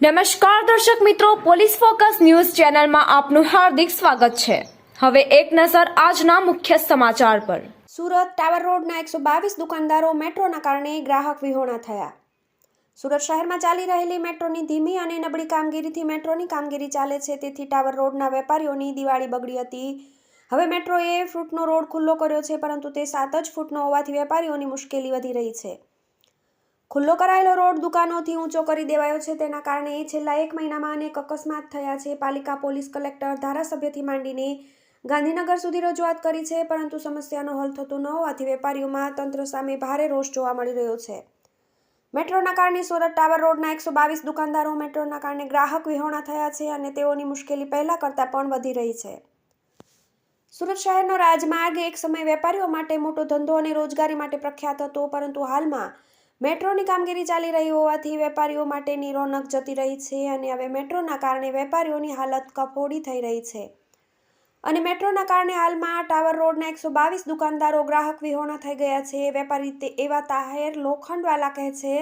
નમસ્કાર દર્શક મિત્રો, પોલીસ ફોકસ ન્યૂઝ ચેનલમાં આપનું હાર્દિક સ્વાગત છે। હવે એક નજર આજના મુખ્ય સમાચાર પર। સુરત ટાવર રોડના 122 દુકાનદારો મેટ્રોના કારણે ગ્રાહક વિહોણા થયા। સુરત શહેરમાં ચાલી રહેલી મેટ્રોની ધીમી અને નબળી કામગીરીથી મેટ્રોની કામગીરી ચાલે છે, તેથી ટાવર રોડના વેપારીઓની દિવાળી બગડી હતી। હવે મેટ્રોએ ફૂટનો રોડ ખુલ્લો કર્યો છે, પરંતુ તે 7 જ ફૂટનો હોવાથી વેપારીઓની મુશ્કેલી વધી રહી છે। ખુલ્લો કરાયેલો રોડ દુકાનોથી ઊંચો કરી દેવાયો છે, તેના કારણે છેલ્લા 1 મહિનામાં અનેક અકસ્માત થયા છે। પાલિકા, પોલીસ, કલેક્ટર, ધારાસભ્યથી માંડીને ગાંધીનગર સુધી રજૂઆત કરી છે, પરંતુ સમસ્યાનો હલ થતો ન હોવાથી વેપારીઓમાં તંત્ર સામે ભારે રોષ જોવા મળી રહ્યો છે। મેટ્રોના કારણે સુરત ટાવર રોડના 122 દુકાનદારો મેટ્રોના કારણે ગ્રાહક વિહોણા થયા છે અને તેઓની મુશ્કેલી પહેલા કરતાં પણ વધી રહી છે। સુરત શહેરનો રાજમાર્ગ એક સમયે વેપારીઓ માટે મોટો ધંધો અને રોજગારી માટે પ્રખ્યાત હતો, પરંતુ હાલમાં મેટ્રોની કામગીરી ચાલી રહી હોવાથી વેપારીઓ માટેની રોનક જતી રહી છે અને હવે મેટ્રોના કારણે વેપારીઓની હાલત કફોડી થઈ રહી છે। અને મેટ્રોના કારણે હાલમાં ટાવર રોડના 122 દુકાનદારો ગ્રાહક વિહોણા થઈ ગયા છે। વેપારી એવા તાહેર લોખંડવાલા કહે છે,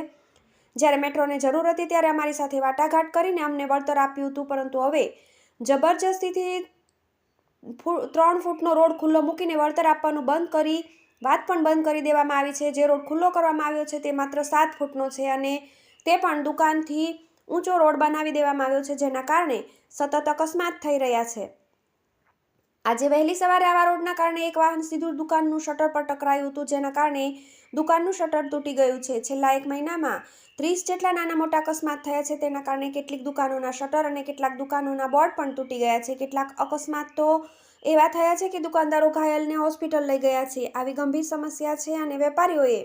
જ્યારે મેટ્રોને જરૂર હતી ત્યારે અમારી સાથે વાટાઘાટ કરીને અમને વળતર આપ્યું હતું, પરંતુ હવે જબરજસ્તીથી 3 ફૂટનો રોડ ખુલ્લો મૂકીને વળતર આપવાનું વાત પણ બંધ કરી દેવામાં આવી છે। જે રોડ ખુલ્લો કરવામાં આવ્યો છે તે માત્ર 7 ફૂટનો છે અને તે પણ દુકાનથી ઊંચો રોડ બનાવી દેવામાં આવ્યો છે, જેના કારણે સતત અકસ્માત થઈ રહ્યા છે। આજે વહેલી સવારે આવા રોડના કારણે એક વાહન સીધું દુકાનનું શટર પર ટકરાયું હતું, જેના કારણે દુકાનનું શટર તૂટી ગયું છે। છેલ્લા 1 મહિનામાં 30 જેટલા નાના મોટા અકસ્માત થયા છે, તેના કારણે કેટલીક દુકાનોના શટર અને કેટલાક દુકાનોના બોર્ડ પણ તૂટી ગયા છે। કેટલાક અકસ્માત તો એવા થયા છે કે દુકાનદારો ઘાયલને હોસ્પિટલ લઈ ગયા છે। આવી ગંભીર સમસ્યા છે અને વેપારીઓએ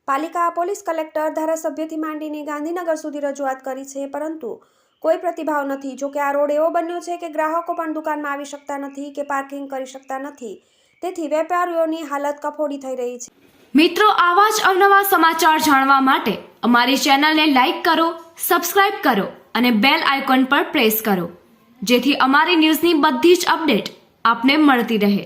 પાલિકા, પોલીસ, કલેક્ટર, ધારાસભ્યથી માંડીને ગાંધીનગર સુધી રજૂઆત કરી છે, પરંતુ કોઈ પ્રતિભાવ નથી। જોકે આ રોડ એવો બન્યો છે કે ગ્રાહકો પણ દુકાનમાં આવી શકતા નથી કે પાર્કિંગ કરી શકતા નથી, તેથી વેપારીઓની હાલત કફોડી થઈ રહી છે। મિત્રો, આવા જ અવનવા સમાચાર જાણવા માટે અમારી ચેનલને લાઈક કરો, સબસ્ક્રાઇબ કરો અને બેલ આઇકોન પર પ્રેસ કરો, જેથી અમારી ન્યૂઝની બધી જ અપડેટ આપને મળતી રહે।